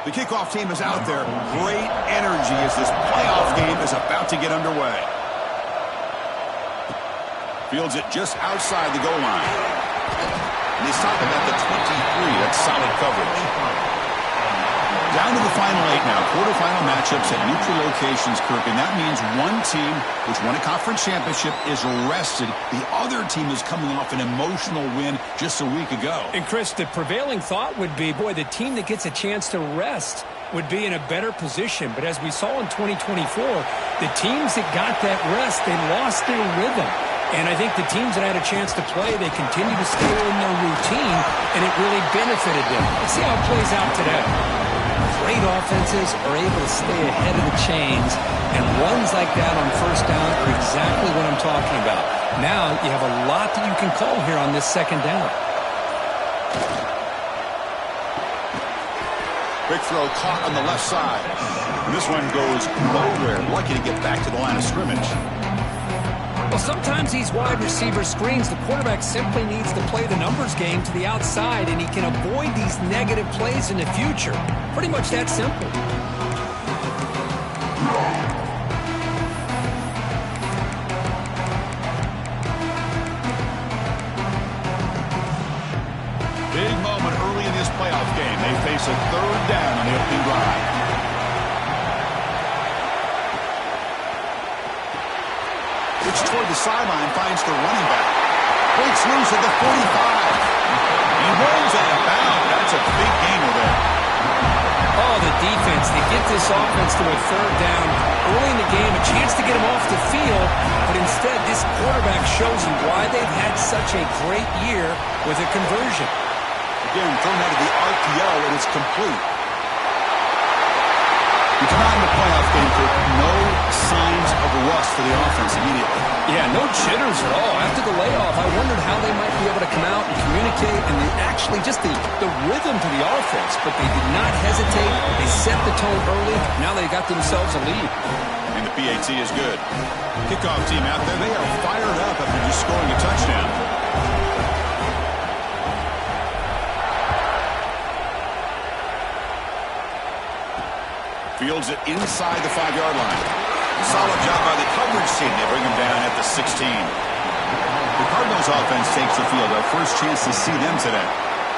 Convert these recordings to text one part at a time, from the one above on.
The kickoff team is out there. Great energy as this playoff game is about to get underway. Fields it just outside the goal line. And they stop him at the 23. That's solid coverage. Down to the final 8 now. Quarterfinal matchups at neutral locations, Kirk. And that means one team, which won a conference championship, is rested. The other team is coming off an emotional win just a week ago. And, Chris, the prevailing thought would be, boy, the team that gets a chance to rest would be in a better position. But as we saw in 2024, the teams that got that rest, they lost their rhythm. And I think the teams that had a chance to play, they continue to stay in their routine, and it really benefited them. Let's see how it plays out today. Great offenses are able to stay ahead of the chains, and runs like that on first down are exactly what I'm talking about. Now you have a lot that you can call here on this second down. Quick throw caught on the left side. And this one goes nowhere. Lucky to get back to the line of scrimmage. Well, sometimes these wide receiver screens, the quarterback simply needs to play the numbers game to the outside, and he can avoid these negative plays in the future. Pretty much that simple. Big moment early in this playoff game. They face a third down on the opening drive. It's toward the sideline, finds the running back. Breaks loose at the 45. He rolls out of bounds. That's a big gainer there. Oh, the defense. They get this offense to a third down early in the game, a chance to get him off the field, but instead this quarterback shows you why they've had such a great year with a conversion. Again, thrown out of the RPO, and it's complete. We come out in the playoff game for no signs of rust for the offense immediately. Yeah, no jitters at all. After the layoff, I wondered how they might be able to come out and communicate, and actually just the rhythm to the offense, but they did not hesitate. They set the tone early. Now they got themselves a lead. And the PAT is good. Kickoff team out there, they are fired up after just scoring a touchdown. Fields it inside the 5-yard line. Solid job by the coverage team. They bring him down at the 16. The Cardinals offense takes the field. Our first chance to see them today.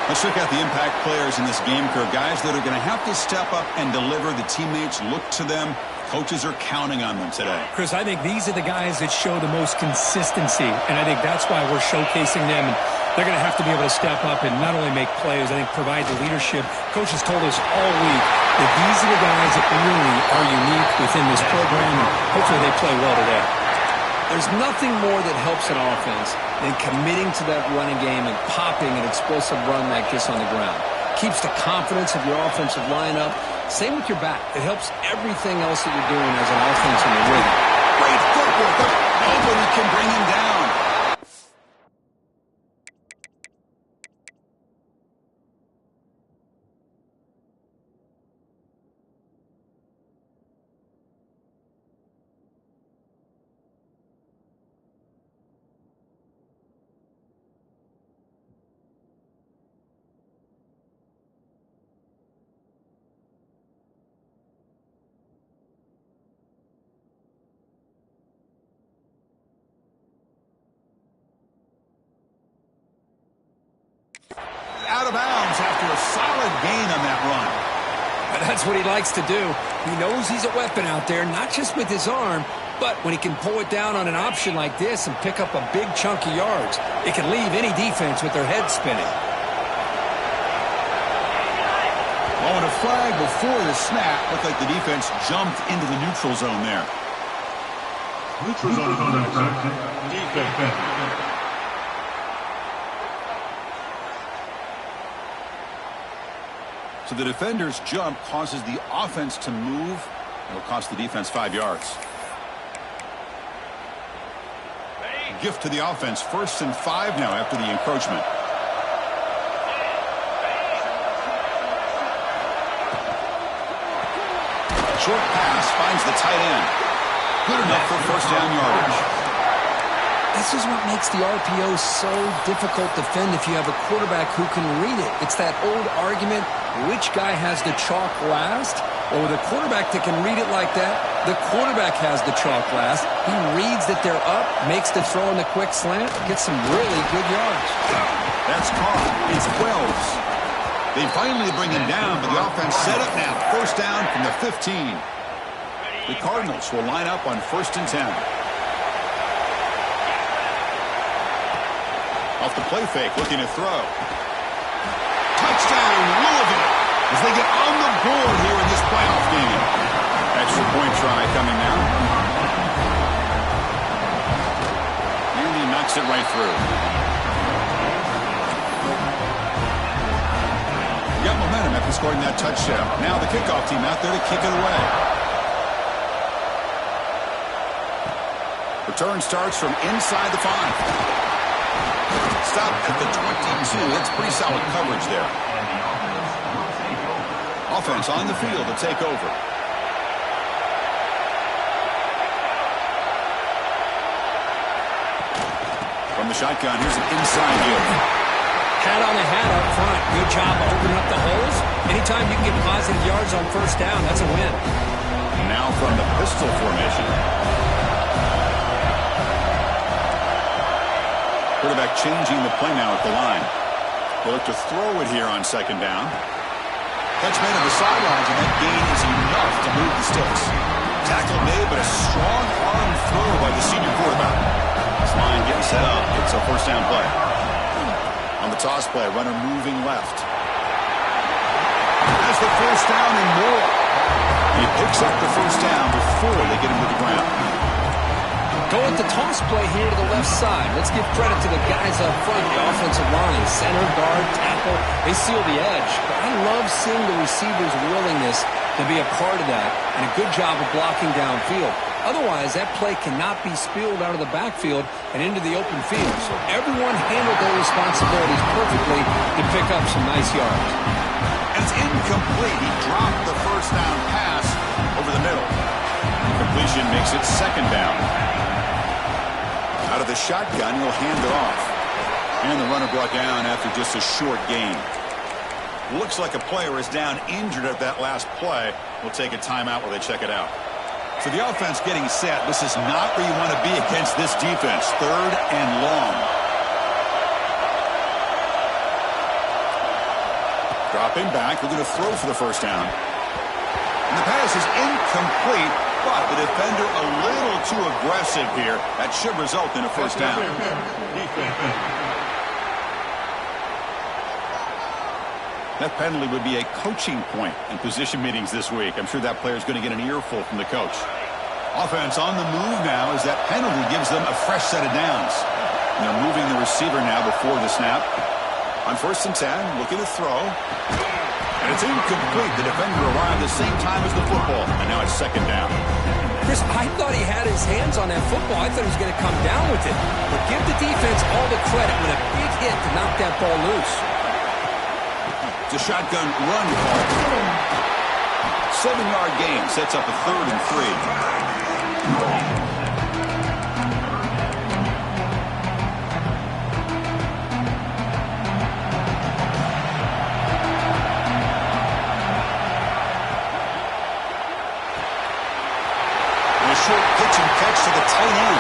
Let's check out the impact players in this game, Kirk. Guys that are going to have to step up and deliver. The teammates look to them. Coaches are counting on them today. Chris, I think these are the guys that show the most consistency, and I think that's why we're showcasing them. And they're going to have to be able to step up and not only make plays, I think provide the leadership. Coach has told us all week that these are the guys that really are unique within this program, and hopefully they play well today. There's nothing more that helps an offense than committing to that running game and popping an explosive run like this on the ground. Keeps the confidence of your offensive lineup. Same with your back. It helps everything else that you're doing as an offense in the ring. Great footwork. Nobody can bring him down. Out of bounds after a solid gain on that run. That's what he likes to do. He knows he's a weapon out there, not just with his arm, but when he can pull it down on an option like this and pick up a big chunk of yards, it can leave any defense with their head spinning. Oh, and a flag before the snap. Looked like the defense jumped into the neutral zone there. Neutral zone defense. So the defender's jump causes the offense to move. It'll cost the defense 5 yards. Gift to the offense. 1st and 5 now after the encroachment. Short pass finds the tight end. Good enough for first down yardage. This is what makes the RPO so difficult to defend if you have a quarterback who can read it. It's that old argument, which guy has the chalk last? Well, with a quarterback that can read it like that, the quarterback has the chalk last. He reads that they're up, makes the throw in the quick slant, gets some really good yards. That's caught. It's Wells. They finally bring him down, but the offense set up now. First down from the 15. The Cardinals will line up on 1st and 10. Off the play fake, looking to throw. Touchdown, Louisville, as they get on the board here in this playoff game. Extra point try coming now. And he knocks it right through. Got momentum after scoring that touchdown. Now the kickoff team out there to kick it away. Return starts from inside the 5. Stop at the 22. That's pretty solid coverage there. Offense on the field to take over. From the shotgun, here's an inside view. Hat on the hat up front. Good job opening up the holes. Anytime you can get positive yards on first down, that's a win. Now from the pistol formation. Quarterback changing the play now at the line. They'll look to throw it here on 2nd down. Catch made on the sidelines, and that gain is enough to move the sticks. Tackle made, but a strong arm throw by the senior quarterback. This line getting set up. It's a 1st down play. On the toss play, runner moving left. That's the 1st down and more. He picks up the 1st down before they get him to the ground. Go with the toss play here to the left side. Let's give credit to the guys up front, the offensive line. Center, guard, tackle, they seal the edge. But I love seeing the receiver's willingness to be a part of that and a good job of blocking downfield. Otherwise, that play cannot be spilled out of the backfield and into the open field. So everyone handled their responsibilities perfectly to pick up some nice yards. And it's incomplete. He dropped the 1st down pass over the middle. Completion makes it 2nd down. Out of the shotgun, he'll hand it off. And the runner brought down after just a short gain. Looks like a player is down injured at that last play. We'll take a timeout while they check it out. So the offense getting set. This is not where you want to be against this defense. 3rd and long. Dropping back. We're going to throw for the 1st down. And the pass is incomplete, but the defender a little too aggressive here. That should result in a 1st down. That penalty would be a coaching point in position meetings this week. I'm sure that player is going to get an earful from the coach. Offense on the move now as that penalty gives them a fresh set of downs. And they're moving the receiver now before the snap. On 1st and 10, looking to throw. And it's incomplete. The defender arrived at the same time as the football. And now it's 2nd down. Chris, I thought he had his hands on that football. I thought he was going to come down with it. But give the defense all the credit with a big hit to knock that ball loose. It's a shotgun run call. 7-yard gain sets up a 3rd and 3. Short pitch and catch to the tight end.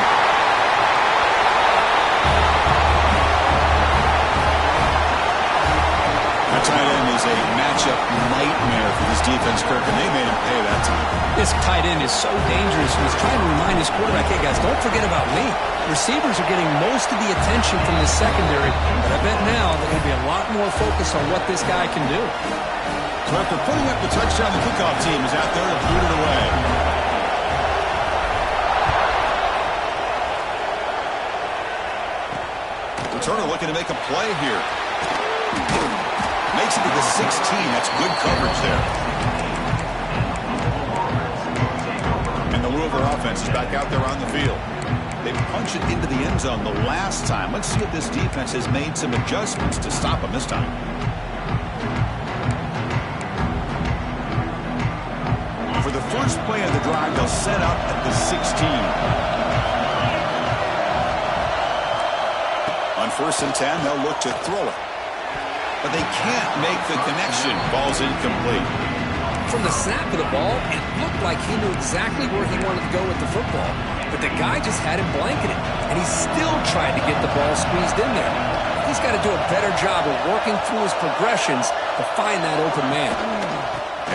That tight end is a matchup nightmare for this defense, Kirk, and they made him pay that time. This tight end is so dangerous. He's trying to remind his quarterback, hey, guys, don't forget about me. Receivers are getting most of the attention from the secondary, but I bet now they're going to be a lot more focused on what this guy can do. So after putting up the touchdown, the kickoff team is out there to boot it away. Turner looking to make a play here. Makes it to the 16. That's good coverage there. And the Louisville offense is back out there on the field. They punched it into the end zone the last time. Let's see if this defense has made some adjustments to stop them this time. For the first play of the drive, they'll set up at the 16. 1st and 10, they'll look to throw it. But they can't make the connection. Ball's incomplete. From the snap of the ball, it looked like he knew exactly where he wanted to go with the football. But the guy just had him blanketed, and he still tried to get the ball squeezed in there. He's got to do a better job of working through his progressions to find that open man.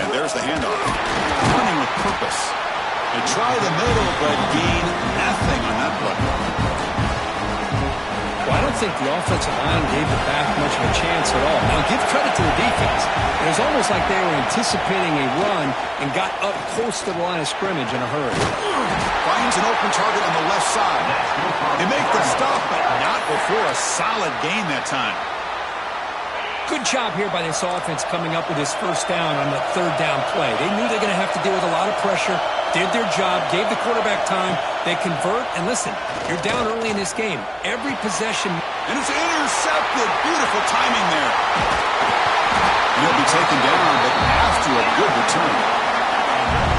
And there's the handoff. Running with purpose. They try the middle, but gain nothing on that play. Well, I don't think the offensive line gave the back much of a chance at all. Now, give credit to the defense. It was almost like they were anticipating a run and got up close to the line of scrimmage in a hurry. Finds an open target on the left side. They make the stop, but not before a solid gain that time. Good job here by this offense coming up with this 1st down on the 3rd down play. They knew they were going to have to deal with a lot of pressure, did their job, gave the quarterback time. They convert, and listen, you're down early in this game. Every possession. And it's intercepted. Beautiful timing there. He'll be taken down, but after a good return.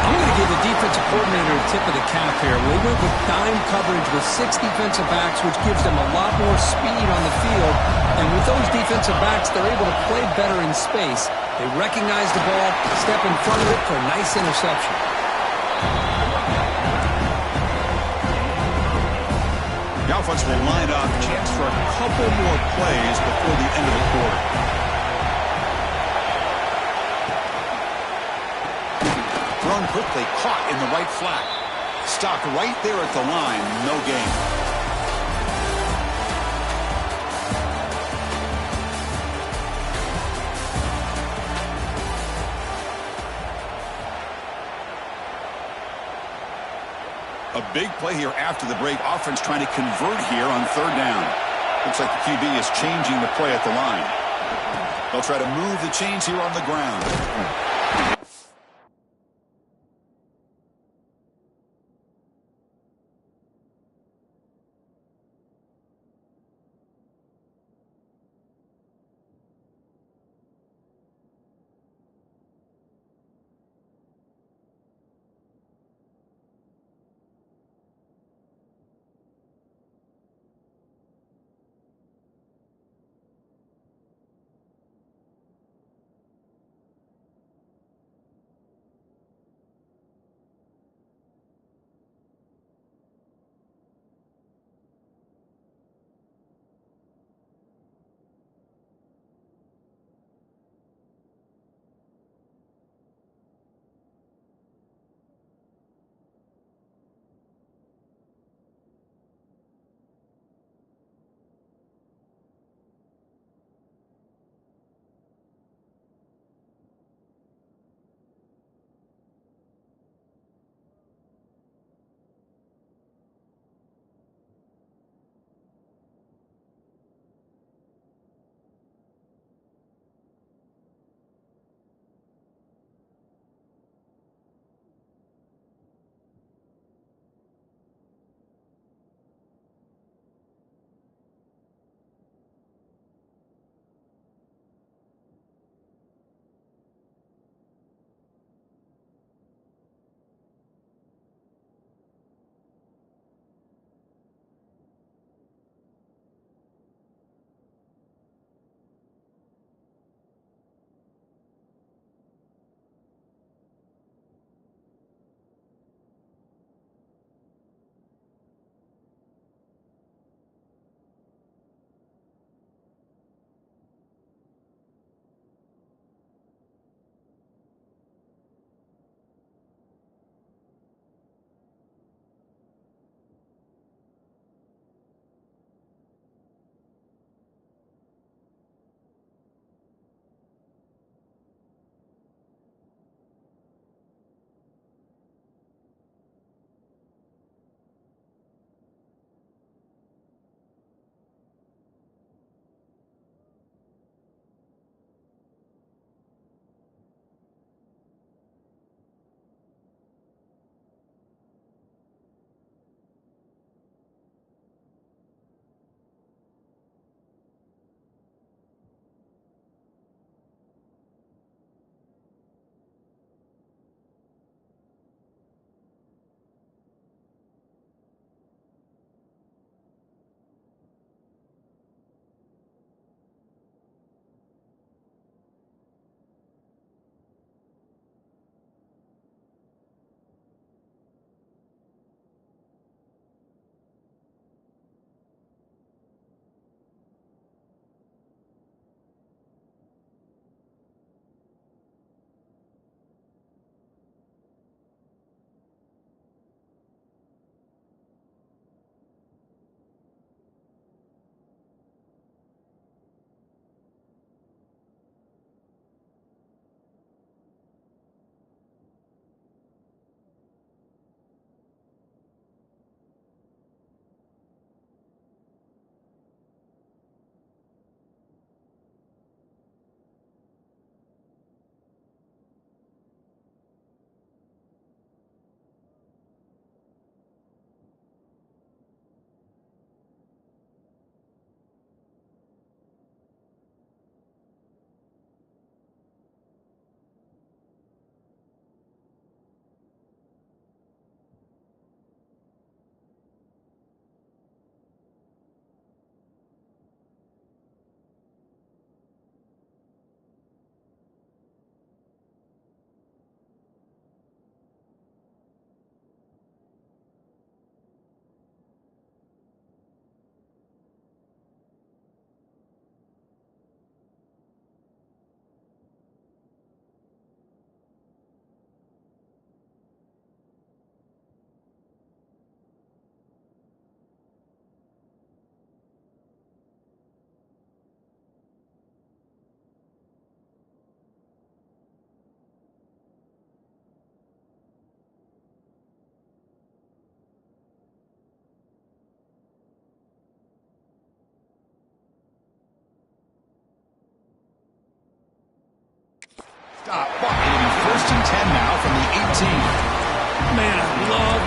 I'm going to give the defensive coordinator a tip of the cap here. They went with dime coverage with 6 defensive backs, which gives them a lot more speed on the field. And with those defensive backs, they're able to play better in space. They recognize the ball, step in front of it for a nice interception. The offense will line up. Chance for a couple more plays before the end of the quarter. Thrown quickly, caught in the right flat. Stopped right there at the line, no gain. A big play here after the break. Offense trying to convert here on 3rd down. Looks like the QB is changing the play at the line. They'll try to move the chains here on the ground.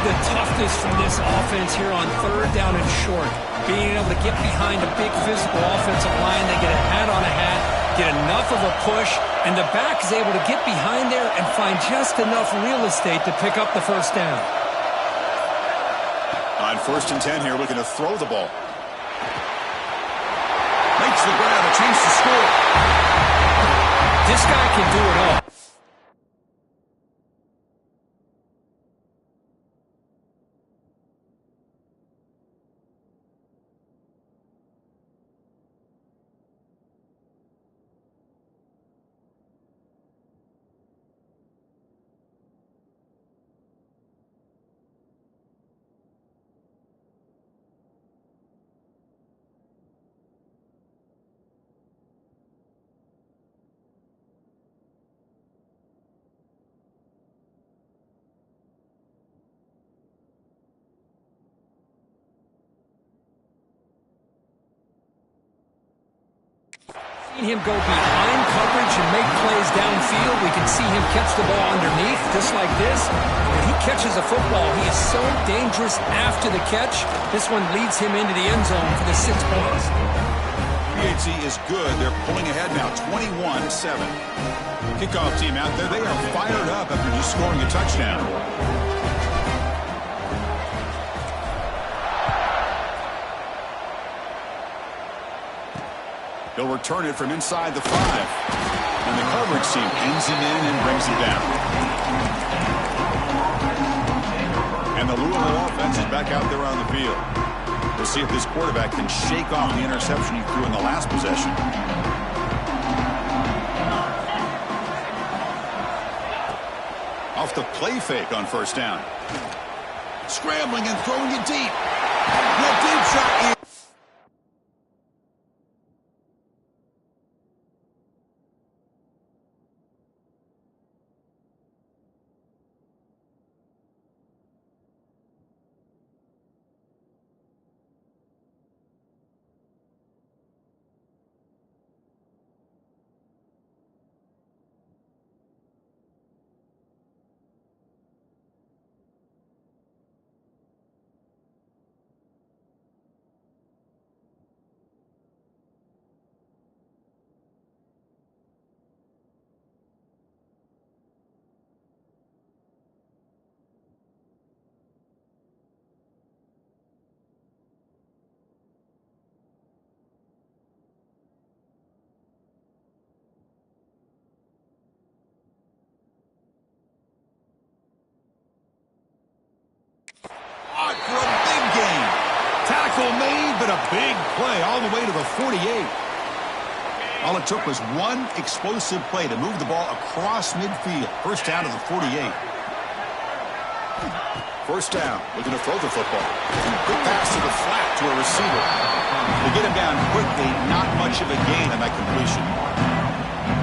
the toughness from this offense here on third down and short. Being able to get behind a big physical offensive line, they get a hat on a hat, get enough of a push, and the back is able to get behind there and find just enough real estate to pick up the first down. On 1st and 10 here, looking to throw the ball. Makes the grab, a chance to score. This guy can do it all. Him go behind coverage and make plays downfield. We can see him catch the ball underneath, just like this. When he catches a football, he is so dangerous after the catch. This one leads him into the end zone for the 6 points. PHC is good. They're pulling ahead now, 21-7. Kickoff team out there. They are fired up after just scoring a touchdown. He'll return it from inside the 5. And the coverage team pins him in and brings him down. And the Louisville offense is back out there on the field. We'll see if this quarterback can shake off the interception he threw in the last possession. Off the play fake on 1st down. Scrambling and throwing it deep. The deep shot. For a big gain. Tackle made, but a big play all the way to the 48. All it took was one explosive play to move the ball across midfield. First down to the 48. First down, looking to throw the football. Quick pass to the flat to a receiver. They get him down quickly, not much of a gain on that completion.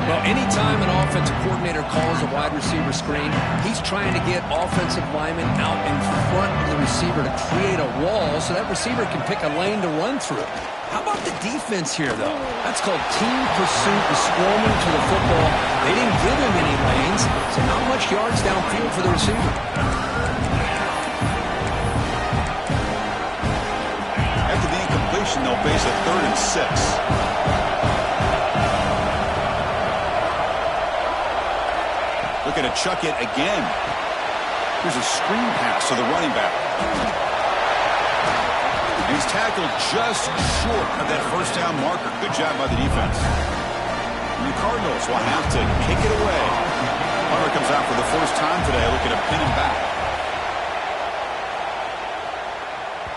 Well, anytime an offensive coordinator calls a wide receiver screen, he's trying to get offensive linemen out in front of the receiver to create a wall so that receiver can pick a lane to run through. How about the defense here, though? That's called team pursuit and swarming to the football. They didn't give him any lanes, so not much yards downfield for the receiver. After the incompletion, they'll face a 3rd and 6. Looking to chuck it again. Here's a screen pass to the running back. And he's tackled just short of that first down marker. Good job by the defense. And the Cardinals will have to kick it away. Hunter comes out for the first time today, looking to pin him back.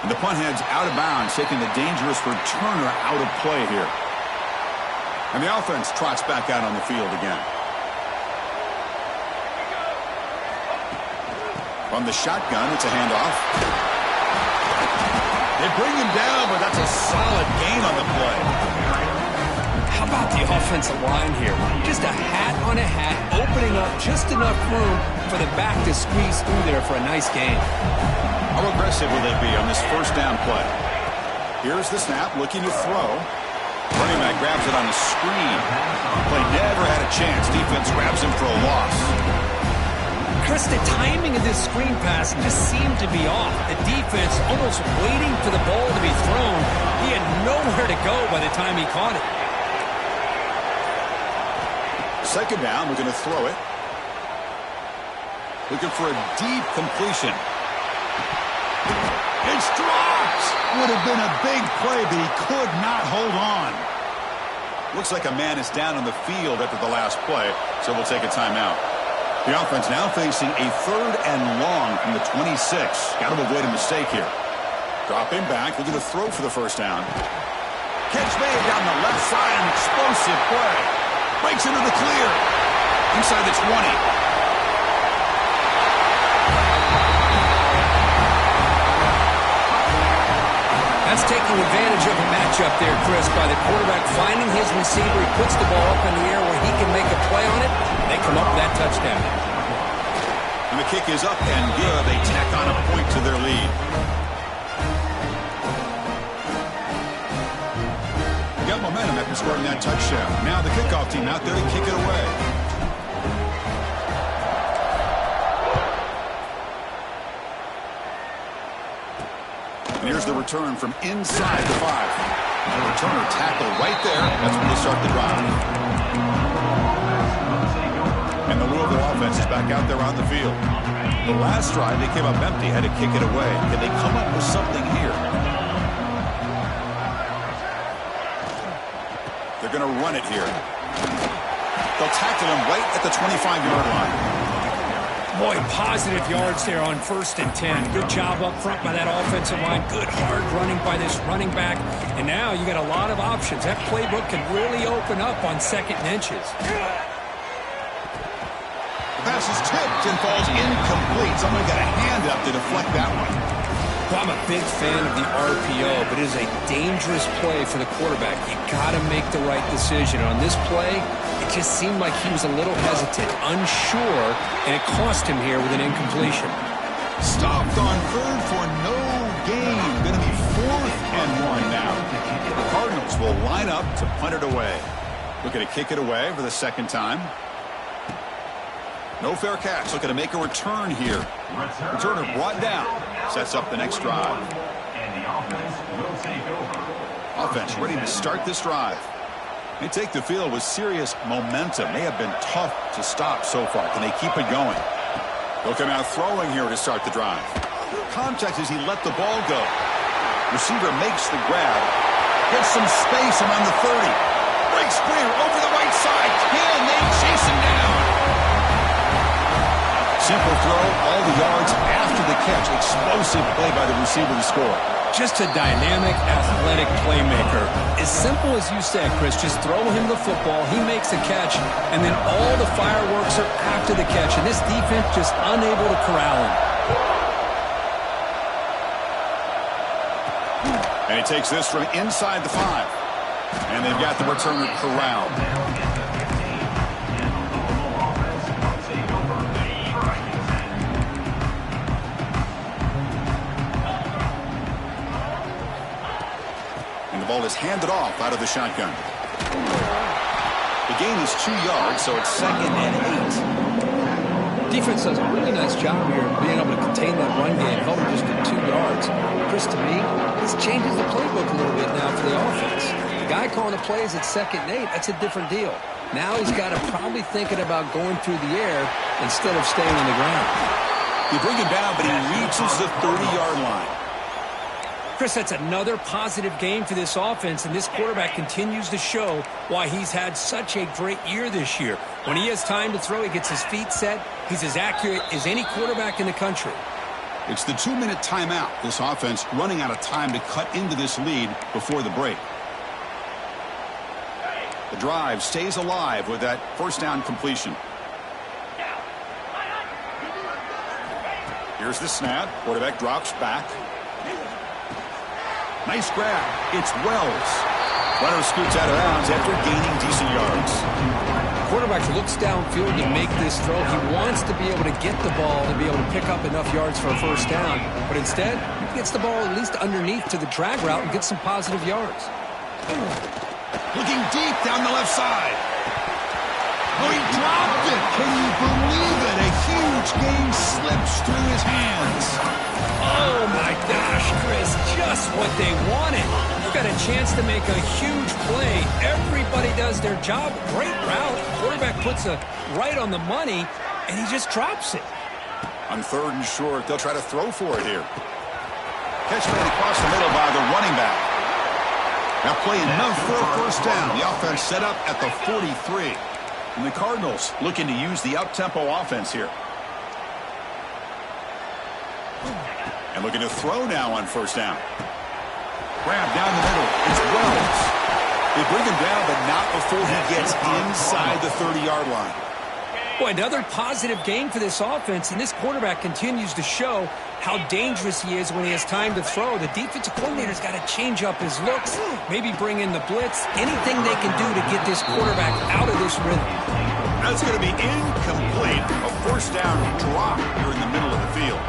And the punt heads out of bounds, taking the dangerous returner out of play here. And the offense trots back out on the field again. From the shotgun, it's a handoff. They bring him down, but that's a solid gain on the play. How about the offensive line here? Just a hat on a hat, opening up just enough room for the back to squeeze through there for a nice gain. How aggressive will they be on this first down play? Here's the snap, looking to throw. Running back grabs it on the screen. Play never had a chance. Defense grabs him for a loss. Chris, the timing of this screen pass just seemed to be off. The defense almost waiting for the ball to be thrown. He had nowhere to go by the time he caught it. Second down, we're going to throw it. Looking for a deep completion. It's dropped! Would have been a big play, but he could not hold on. Looks like a man is down on the field after the last play, so we'll take a timeout. The offense now facing a 3rd and long from the 26. Got to avoid a mistake here. Dropping back, looking to throw for the first down. Catch made down the left side, an explosive play. Breaks into the clear. Inside the 20. That's taking advantage of a matchup there, Chris, by the quarterback finding his receiver. He puts the ball up in the air where he can make a play on it. They come up with that touchdown. And the kick is up and good. They tack on a point to their lead. Got momentum after scoring that touchdown. Now the kickoff team out there to kick it away. And here's the return from inside the 5. The returner tackled right there. That's when they start the drive. And the Louisville offense is back out there on the field. The last drive, they came up empty, had to kick it away. Can they come up with something here? They're going to run it here. They'll tackle him right at the 25-yard line. Boy, positive yards there on 1st and 10. Good job up front by that offensive line. Good hard running by this running back. And now you got a lot of options. That playbook can really open up on 2nd and inches. The pass is tipped and falls incomplete. Someone got a hand up to deflect that one. Well, I'm a big fan of the RPO, but it is a dangerous play for the quarterback. You got to make the right decision. On this play, it just seemed like he was a little hesitant, unsure, and it cost him here with an incompletion. Stopped on 3rd for no gain. Going to be 4th and 1 now. The Cardinals will line up to punt it away. Looking to kick it away for the 2nd time. No fair catch. Looking to make a return here. Returner brought down. Sets up the next drive. Offense ready to start this drive. They take the field with serious momentum. They have been tough to stop so far. Can they keep it going? They'll come out throwing here to start the drive. Contact as he let the ball go. Receiver makes the grab. Gets some space around the 30. Breaks clear over the right side. Can they chase him down? Simple throw, all the yards after the catch. Explosive play by the receiver to score. Just a dynamic, athletic playmaker. As simple as you said, Chris, just throw him the football, he makes a catch, and then all the fireworks are after the catch, and this defense just unable to corral him. And he takes this from inside the 5. And they've got the returner corralled. Ball is handed off out of the shotgun. The gain is 2 yards, so it's 2nd and 8. Defense does a really nice job here of being able to contain that run game, held just at 2 yards. Chris, to me, this changes the playbook a little bit now for the offense. The guy calling the plays at 2nd and 8, that's a different deal. Now he's got to probably thinking about going through the air instead of staying on the ground. You bring him down, but he reaches the 30-yard line. Chris, that's another positive game for this offense, and this quarterback continues to show why he's had such a great year this year. When he has time to throw, he gets his feet set. He's as accurate as any quarterback in the country. It's the 2-minute timeout. This offense running out of time to cut into this lead before the break. The drive stays alive with that first down completion. Here's the snap. Quarterback drops back. Nice grab. It's Wells. Runner scoots out of bounds after gaining decent yards. Quarterback looks downfield to make this throw. He wants to be able to get the ball to be able to pick up enough yards for a first down. But instead, he gets the ball at least underneath to the drag route and gets some positive yards. Looking deep down the left side. Oh, he dropped it. Can you believe it? A huge gain slips through his hands. Oh, my gosh, Chris, just what they wanted. You got a chance to make a huge play. Everybody does their job. Great route. Quarterback puts it right on the money, and he just drops it. On 3rd and short, they'll try to throw for it here. Catch made across the middle by the running back. Now play enough for a first down. The offense set up at the 43. And the Cardinals looking to use the up-tempo offense here. And looking to throw now on first down. Grab down the middle. It's Wells. They bring him down, but not before he gets inside the 30-yard line. Boy, another positive game for this offense, and this quarterback continues to show how dangerous he is when he has time to throw. The defensive coordinator's got to change up his looks, maybe bring in the blitz, anything they can do to get this quarterback out of this rhythm. That's going to be incomplete. A first down drop here in the middle of the field.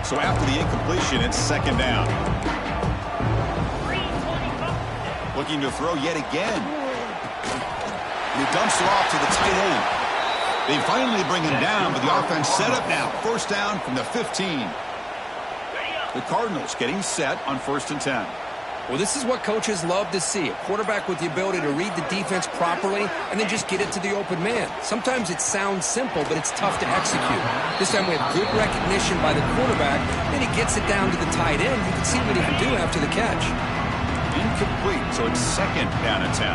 So after the incompletion, it's 2nd down. Looking to throw yet again. He dumps it off to the tight end. They finally bring him down, but the offense set up now. First down from the 15. The Cardinals getting set on 1st and 10. Well, this is what coaches love to see. A quarterback with the ability to read the defense properly and then just get it to the open man. Sometimes it sounds simple, but it's tough to execute. This time we have good recognition by the quarterback. Then he gets it down to the tight end. You can see what he can do after the catch. Incomplete, so it's 2nd down and 10.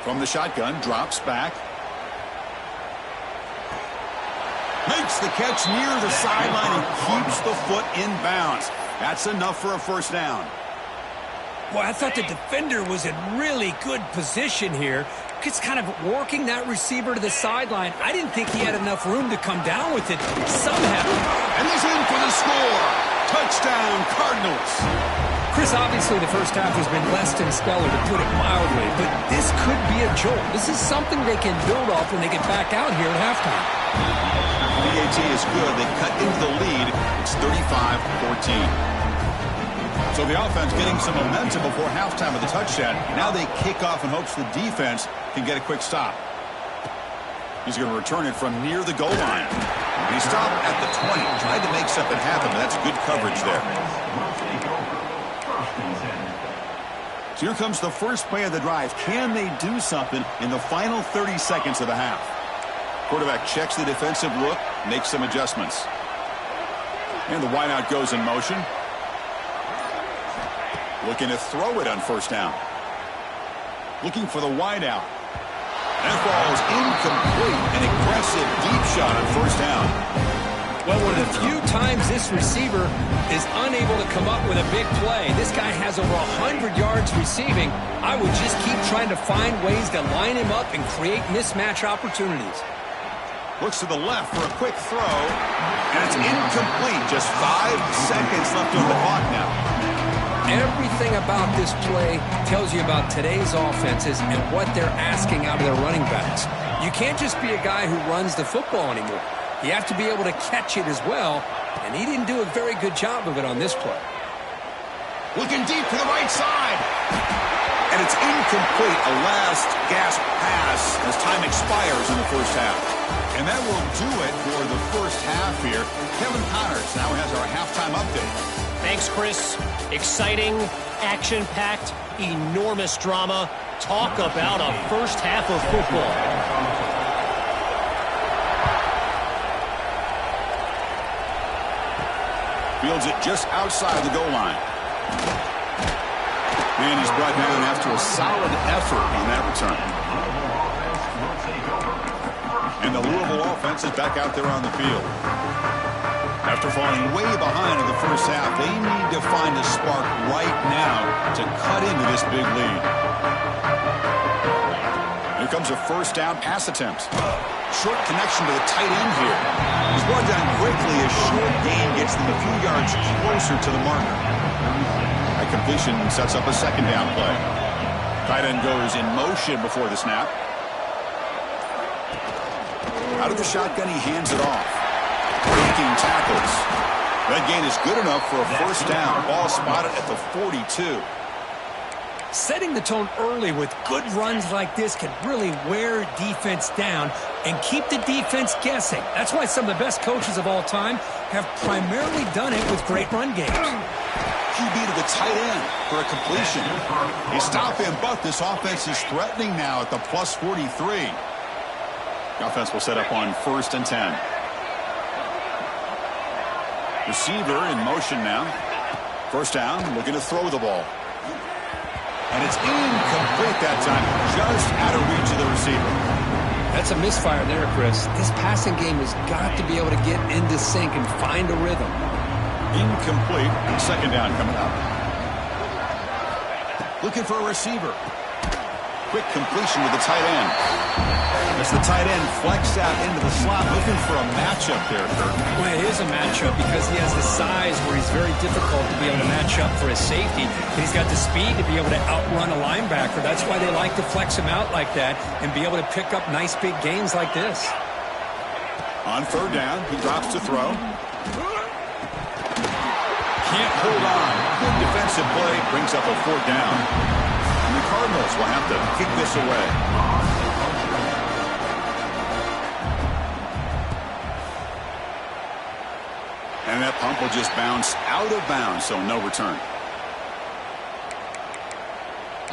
From the shotgun, drops back. Makes the catch near the sideline and keeps the foot in bounds. That's enough for a first down. Boy, I thought the defender was in really good position here. Just kind of working that receiver to the sideline. I didn't think he had enough room to come down with it somehow. And he's in for the score. Touchdown, Cardinals. Chris, obviously the first half has been less than stellar, to put it mildly, but this could be a jolt. This is something they can build off when they get back out here at halftime. PAT is good. They cut into the lead. It's 35-14. So the offense getting some momentum before halftime with the touchdown. Now they kick off in hopes the defense can get a quick stop. He's going to return it from near the goal line. And he stopped at the 20. Tried to make something happen, but that's good coverage there. So here comes the first play of the drive. Can they do something in the final 30 seconds of the half? Quarterback checks the defensive look, makes some adjustments. And the wideout goes in motion. Looking to throw it on first down. Looking for the wideout. That ball's incomplete. An aggressive deep shot on first down. Well, one of the few times this receiver is unable to come up with a big play. This guy has over 100 yards receiving. I would just keep trying to find ways to line him up and create mismatch opportunities. Looks to the left for a quick throw. And it's incomplete. Just 5 seconds left on the clock now. Everything about this play tells you about today's offenses and what they're asking out of their running backs. You can't just be a guy who runs the football anymore. You have to be able to catch it as well, and he didn't do a very good job of it on this play. Looking deep to the right side. And it's incomplete. A last gasp pass as time expires in the first half. And that will do it for the first half here. Kevin Connors now has our halftime update. Thanks, Chris. Exciting, action-packed, enormous drama. Talk about a first half of football. Fields it just outside the goal line. And he's brought down after a solid effort on that return. And the Louisville offense is back out there on the field. After falling way behind in the first half, they need to find a spark right now to cut into this big lead. Here comes a first down pass attempt. Short connection to the tight end here. He's brought down quickly as short gain gets them a few yards closer to the marker. That completion sets up a second down play. Tight end goes in motion before the snap. Out of the shotgun, he hands it off. Breaking tackles. That gain is good enough for a first down. Ball spotted at the 42. Setting the tone early with good runs like this can really wear defense down and keep the defense guessing. That's why some of the best coaches of all time have primarily done it with great run games. QB to the tight end for a completion. You stop him, but this offense is threatening now at the plus 43. The offense will set up on 1st and 10. Receiver in motion now. First down, looking to throw the ball. And it's incomplete that time, just out of reach of the receiver. That's a misfire there, Chris. This passing game has got to be able to get into sync and find a rhythm. Incomplete. Second down coming up. Looking for a receiver. Quick completion to the tight end. As the tight end flexed out into the slot, looking for a matchup there, Kurt. Well, it is a matchup because he has the size where he's very difficult to be able to match up for his safety. And he's got the speed to be able to outrun a linebacker. That's why they like to flex him out like that and be able to pick up nice big gains like this. On 3rd down, he drops to throw. Can't hold on. Good defensive play. Brings up a 4th down. And the Cardinals will have to kick this away. And that pump will just bounce out of bounds, so no return.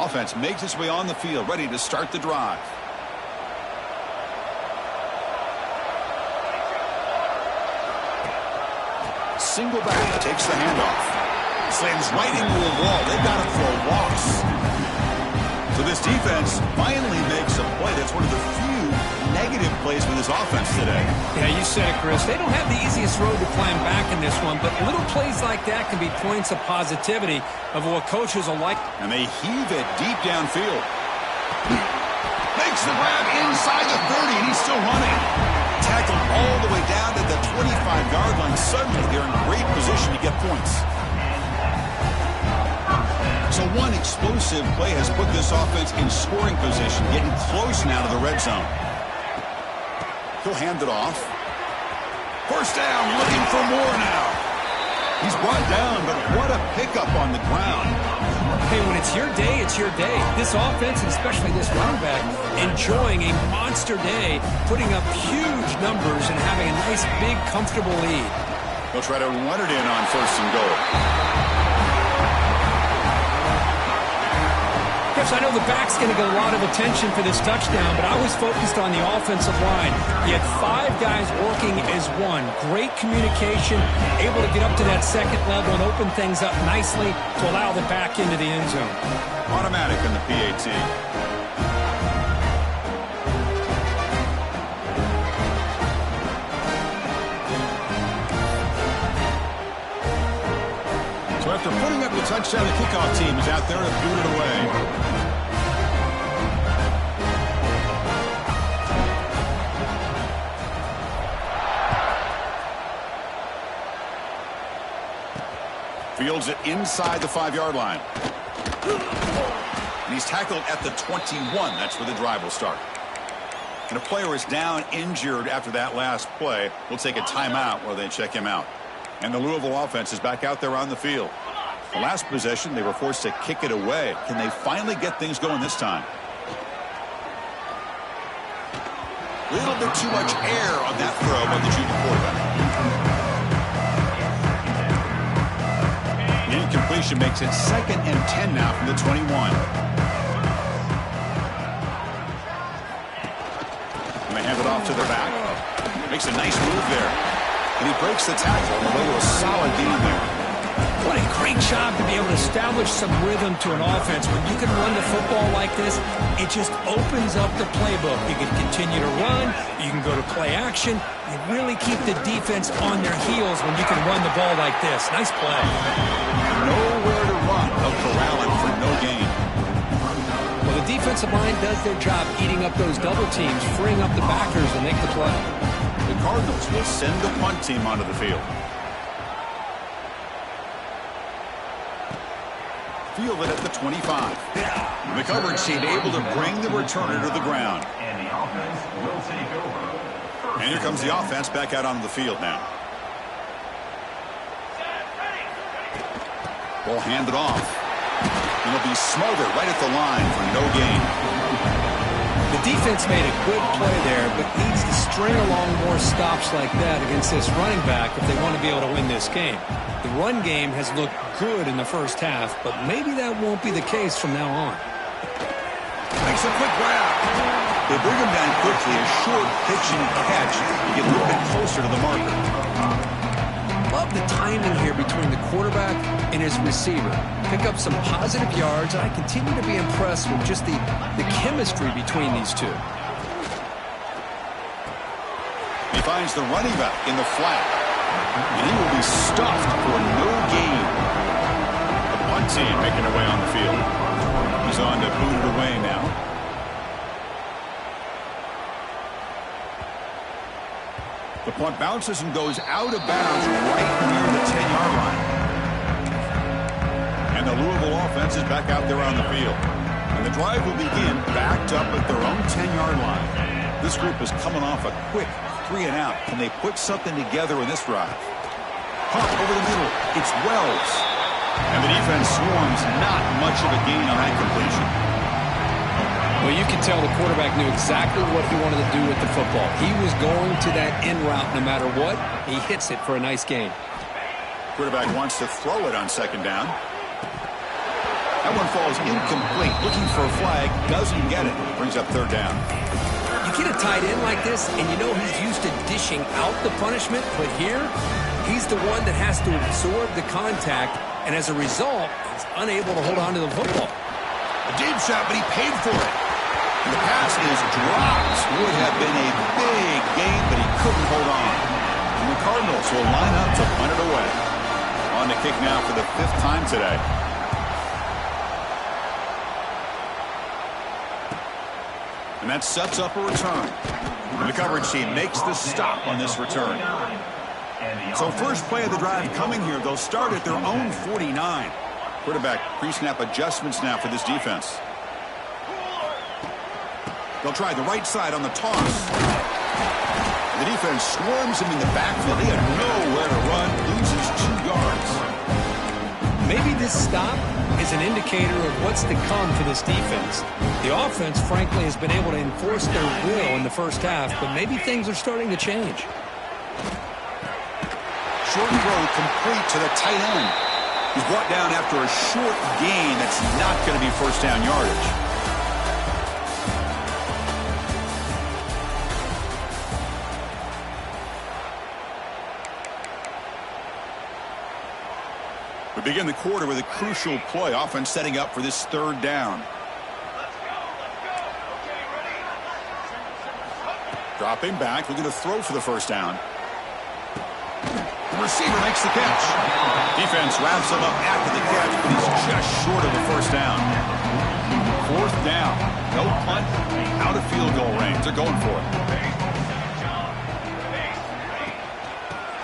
Offense makes its way on the field, ready to start the drive. Single back, takes the handoff. Slams right into a wall. They've got him for a loss. So this defense finally makes a play. That's one of the few negative plays for this offense today. Yeah, you said it, Chris. They don't have the easiest road to climb back in this one, but little plays like that can be points of positivity of what coaches will like. And they heave it deep downfield. Makes the grab inside the 30, and he's still running. Tackled all the way down to the 25-yard line. Suddenly, they're in great position to get points. So one explosive play has put this offense in scoring position, getting close now to the red zone. He'll hand it off. First down, looking for more now. He's brought down, but what a pickup on the ground. Hey, when it's your day, it's your day. This offense, and especially this running back, enjoying a monster day, putting up huge numbers and having a nice, big, comfortable lead. They'll try to run it in on 1st and goal. Chris, I know the back's going to get a lot of attention for this touchdown, but I was focused on the offensive line. He had 5 guys working as one. Great communication, able to get up to that 2nd level and open things up nicely to allow the back into the end zone. Automatic in the PAT. So after putting up the touchdown, the kickoff team is out there to boot it away. Fields it inside the 5-yard line. And he's tackled at the 21. That's where the drive will start. And a player is down injured after that last play. We'll take a timeout while they check him out. And the Louisville offense is back out there on the field. The last possession, they were forced to kick it away. Can they finally get things going this time? A little bit too much air on that throw by the junior quarterback. Incompletion makes it 2nd and 10 now from the 21. And they hand it off to the back. Makes a nice move there. And he breaks the tackle on the way to a solid gain there. What a great job to be able to establish some rhythm to an offense. When you can run the football like this, it just opens up the playbook. You can continue to run. You can go to play action. You really keep the defense on their heels when you can run the ball like this. Nice play. Nowhere to run. They'll corral him for no gain. Well, the defensive line does their job eating up those double teams, freeing up the backers to make the play. The Cardinals will send the punt team onto the field. Fielded at the 25. The coverage team able to bring the returner to the ground. And the offense will take over. And here comes the offense back out onto the field now. Ball handed off. And he'll be smothered right at the line for no gain. The defense made a good play there, but needs to string along more stops like that against this running back if they want to be able to win this game. The run game has looked good in the first half, but maybe that won't be the case from now on. Makes a quick grab. They bring him down quickly, a short pitch and catch to get a little bit closer to the marker. Love the timing here between the quarterback and his receiver. Pick up some positive yards, and I continue to be impressed with just the chemistry between these two. He finds the running back in the flat, and he will be stuffed for no gain. The punt team making their way on the field. He's on to boot it away now. The punt bounces and goes out of bounds right near the 10-yard line. And the Louisville offense is back out there on the field. And the drive will begin backed up at their own 10-yard line. This group is coming off a quick 3-and-out. Can they put something together in this drive? Pump over the middle. It's Wells. And the defense swarms, not much of a gain on that completion. Well, you can tell the quarterback knew exactly what he wanted to do with the football. He was going to that in route no matter what. He hits it for a nice gain. Quarterback wants to throw it on second down. That one falls incomplete. Looking for a flag. Doesn't get it. Brings up third down. You get a tight end like this, and you know he's used to dishing out the punishment. But here, he's the one that has to absorb the contact. And as a result, he's unable to hold on to the football. A deep shot, but he paid for it. And the pass is dropped. Would have been a big gain, but he couldn't hold on. And the Cardinals will line up to punt it away. On the kick now for the 5th time today. And that sets up a return. And the coverage team makes the stop on this return. So first play of the drive coming here. They'll start at their own 49. Quarterback pre-snap adjustments now for this defense. They'll try the right side on the toss. The defense swarms him in the backfield. He had nowhere to run. Loses 2 yards. Maybe this stop is an indicator of what's to come for this defense. The offense, frankly, has been able to enforce their will in the first half, but maybe things are starting to change. Short throw complete to the tight end. He's brought down after a short gain that's not going to be first down yardage. We begin the quarter with a crucial play. Offense setting up for this third down. Dropping back, looking to throw for the first down. The receiver makes the catch. Defense wraps him up after the catch, but he's just short of the first down. 4th down. No punt, out of field goal range. They're going for it.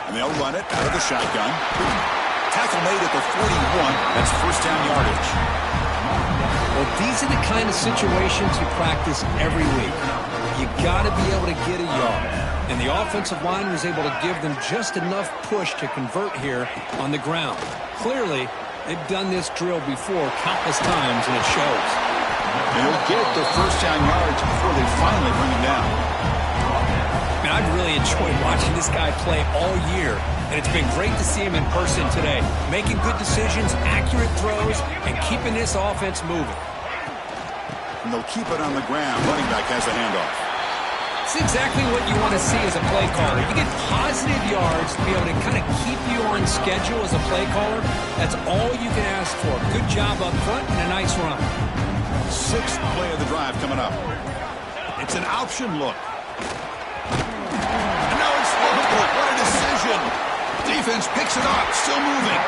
And they'll run it out of the shotgun. Tackle made at the 41. That's first down yardage. Well, these are the kind of situations you practice every week. You got to be able to get a yard. And the offensive line was able to give them just enough push to convert here on the ground. Clearly, they've done this drill before countless times, and it shows. And they'll get the first down yards before they finally bring him down. Man, I've really enjoyed watching this guy play all year, and it's been great to see him in person today. Making good decisions, accurate throws, and keeping this offense moving. And they'll keep it on the ground. Running back has the handoff. It's exactly what you want to see as a play caller. You get positive yards to be able to kind of keep you on schedule as a play caller. That's all you can ask for. Good job up front and a nice run. 6th play of the drive coming up. It's an option look. And now it's Louisville. What a decision. Defense picks it up. Still moving.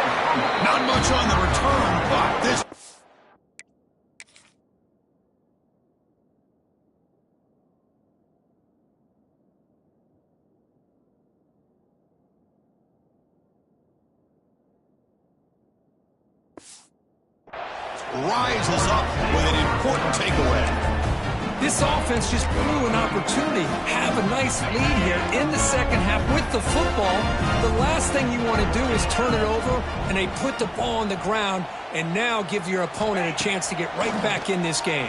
Not much on the return, but this... rises up with an important takeaway. This offense just blew an opportunity. Have a nice lead here in the second half with the football. The last thing you want to do is turn it over, and they put the ball on the ground and now give your opponent a chance to get right back in this game.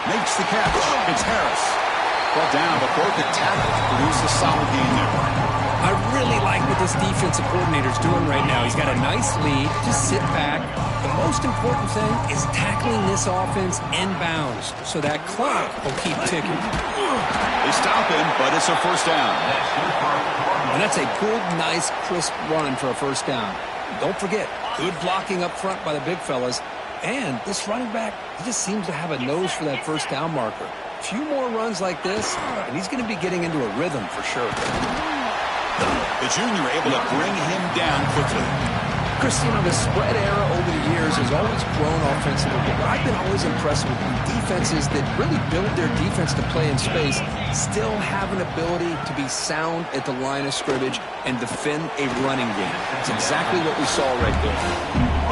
Makes the catch. It's Harris. Brought down, but broke the tackle to produce a solid gain there. I really like what this defensive coordinator's doing right now. He's got a nice lead. Just sit back. The most important thing is tackling this offense in bounds so that clock will keep ticking. They stop him, but it's a first down. And that's a good, nice, crisp run for a first down. Don't forget, good blocking up front by the big fellas. And this running back, he just seems to have a nose for that first down marker. A few more runs like this, and he's going to be getting into a rhythm for sure. The junior able to bring him down quickly. Chris, the spread era over the years has always grown offensively, but I've been always impressed with the defenses that really build their defense to play in space, still have an ability to be sound at the line of scrimmage and defend a running game. That's exactly what we saw right there.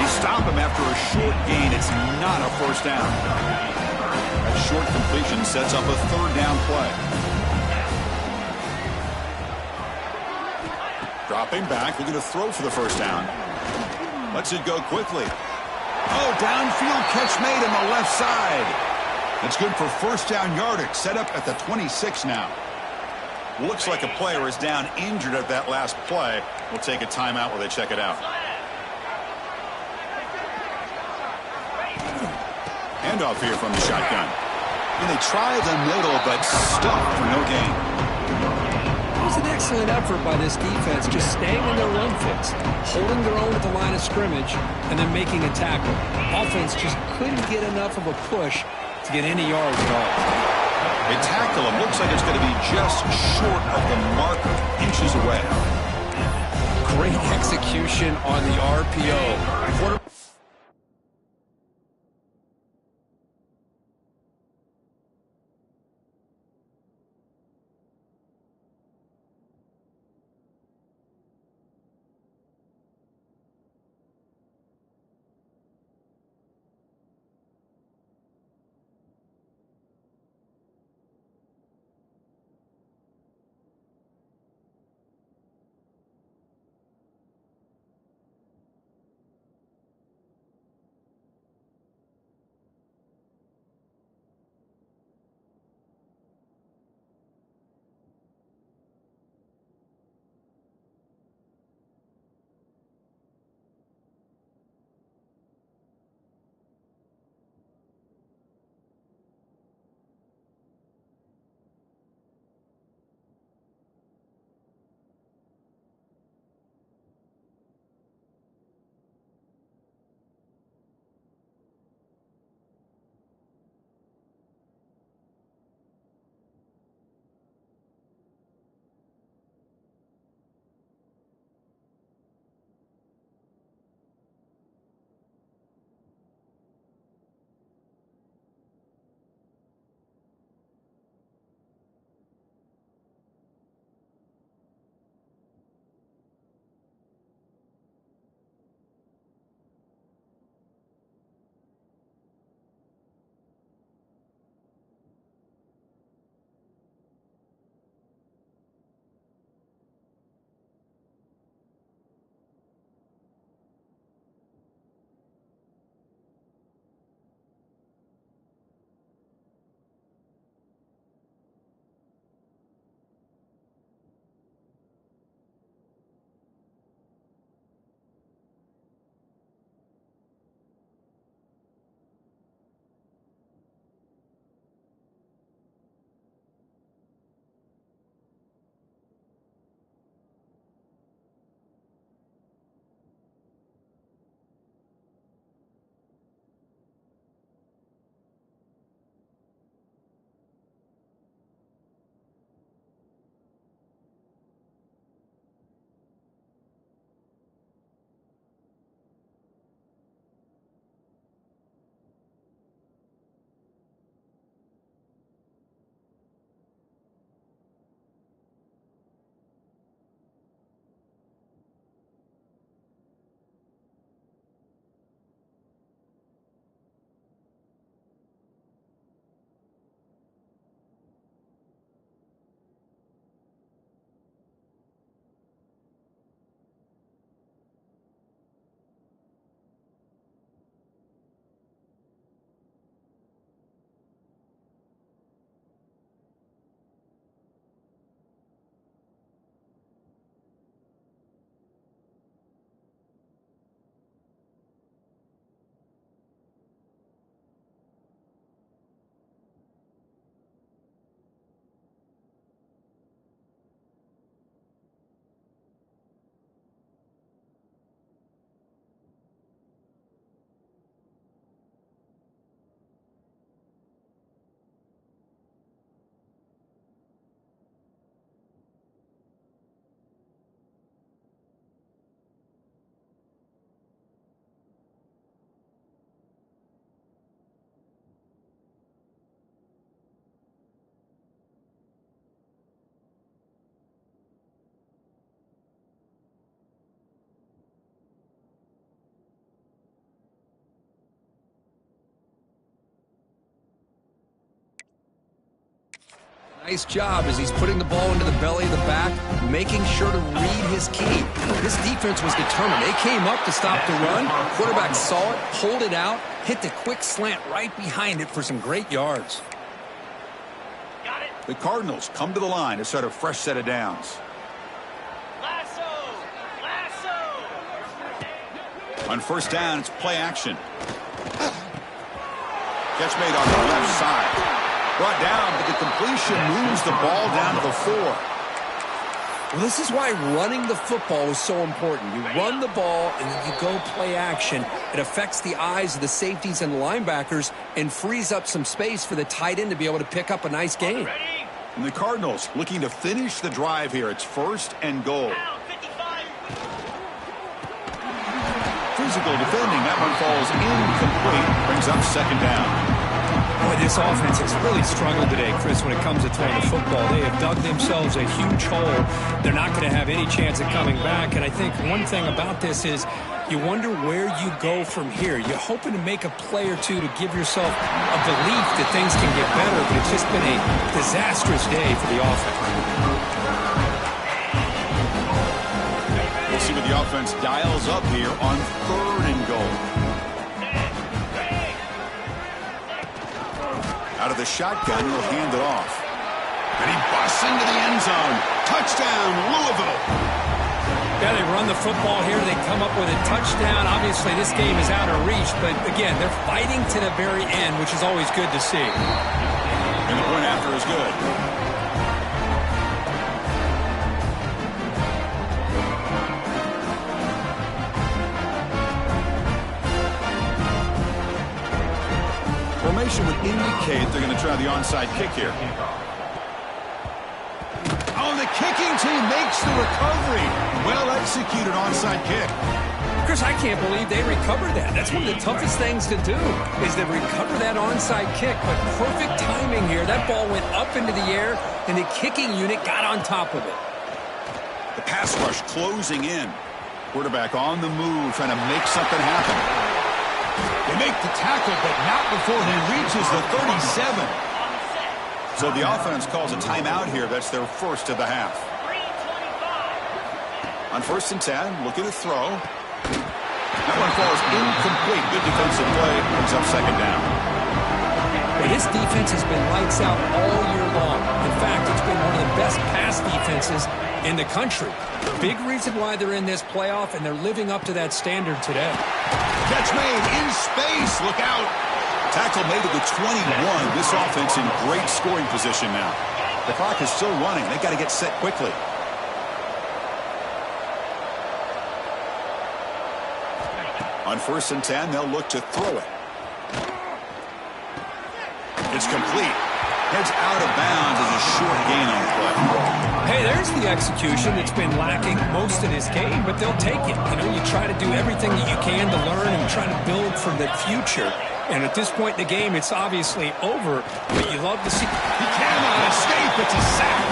They stop him after a short gain. It's not a first down. That short completion sets up a third down play. Dropping back, looking to throw for the first down. Lets it go quickly. Oh, downfield catch made on the left side. That's good for first down yardage. Set up at the 26 now. Looks like a player is down injured at that last play. We'll take a timeout while they check it out. Handoff here from the shotgun. And they try the middle, but stopped for no gain. It was an excellent effort by this defense, just staying in their run fix, holding their own at the line of scrimmage, and then making a tackle. Offense just couldn't get enough of a push to get any yards at all. They tackle him. Looks like it's going to be just short of the marker, inches away. Great execution on the RPO. Nice job as he's putting the ball into the belly of the back, making sure to read his key. This defense was determined. They came up to stop the run. Quarterback saw it, pulled it out, hit the quick slant right behind it for some great yards. The Cardinals come to the line to start a fresh set of downs. On first down, it's play action. Catch made on the left side. Brought down, but the completion moves the ball down to the 4. Well, this is why running the football is so important. You run the ball, and then you go play action. It affects the eyes of the safeties and the linebackers and frees up some space for the tight end to be able to pick up a nice gain. And the Cardinals looking to finish the drive here. It's first and goal. Physical defending. That one falls incomplete. Brings up second down. Boy, this offense has really struggled today, Chris, when it comes to throwing the football. They have dug themselves a huge hole. They're not going to have any chance of coming back. And I think one thing about this is you wonder where you go from here. You're hoping to make a play or two to give yourself a belief that things can get better, but it's just been a disastrous day for the offense. We'll see what the offense dials up here on third and goal. Out of the shotgun, he'll hand it off. And he busts into the end zone. Touchdown, Louisville. Yeah, they run the football here. They come up with a touchdown. Obviously, this game is out of reach, but again, they're fighting to the very end, which is always good to see. And the point after is good. Formation would indicate they're going to try the onside kick here. Oh, the kicking team makes the recovery. Well executed onside kick. Chris, I can't believe they recovered that. That's one of the toughest things to do, is to recover that onside kick. But perfect timing here. That ball went up into the air, and the kicking unit got on top of it. The pass rush closing in. Quarterback on the move, trying to make something happen. They make the tackle, but not before he reaches the 37. So the offense calls a timeout here. That's their first of the half. On first and 10, looking to throw. That one falls incomplete. Good defensive play. Brings up second down. Well, this defense has been lights out all year long. In fact, it's been one of the best pass defenses in the country. Big reason why they're in this playoff, and they're living up to that standard today. Catch made in space. Look out. Tackle made at the 21. This offense in great scoring position now. The clock is still running. They got to get set quickly. On first and 10, they'll look to throw it. It's complete. Heads out of bounds as a short gain on the play. Hey, there's the execution that's been lacking most of this game, but they'll take it. You know, you try to do everything that you can to learn and try to build for the future. And at this point in the game, it's obviously over, but you love to see. He cannot escape. It's a sack.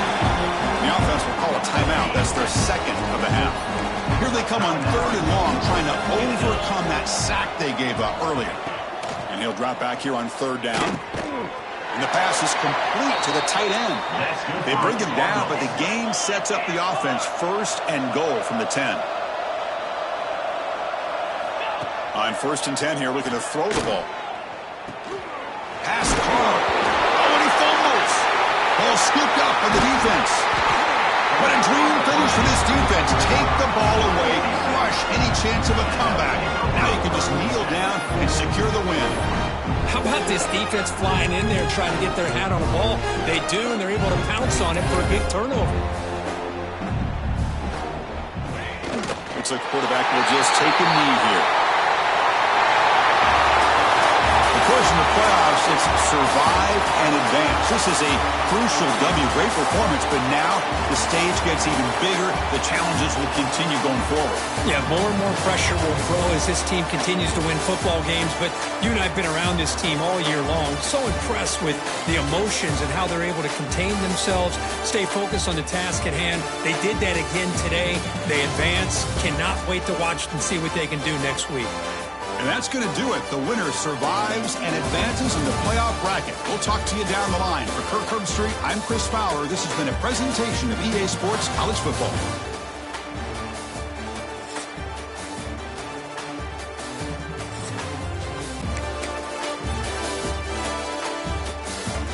The offense will call a timeout. That's their second of the half. Here they come on third and long, trying to overcome that sack they gave up earlier. And he'll drop back here on third down. And the pass is complete to the tight end. They bring him down, but the game sets up the offense first and goal from the 10. On first and 10 here, looking to throw the ball. Pass caught. Oh, and he fumbles. Ball scooped up by the defense. What a dream finish for this defense. Take the ball away, crush any chance of a comeback. Now you can just kneel down and secure the win. How about this defense flying in there trying to get their hat on the ball? They do, and they're able to pounce on it for a big turnover. Looks like the quarterback will just take a knee here. Of course, in the playoffs, it's survive and advance. This is a crucial W. Great performance, but now the stage gets even bigger. The challenges will continue going forward. Yeah, more and more pressure will grow as this team continues to win football games, but you and I have been around this team all year long. So impressed with the emotions and how they're able to contain themselves, stay focused on the task at hand. They did that again today. They advance. Cannot wait to watch and see what they can do next week. And And that's going to do it. The winner survives and advances in the playoff bracket. We'll talk to you down the line. For Kirk Herbstreit, I'm Chris Fowler. This has been a presentation of EA Sports College Football.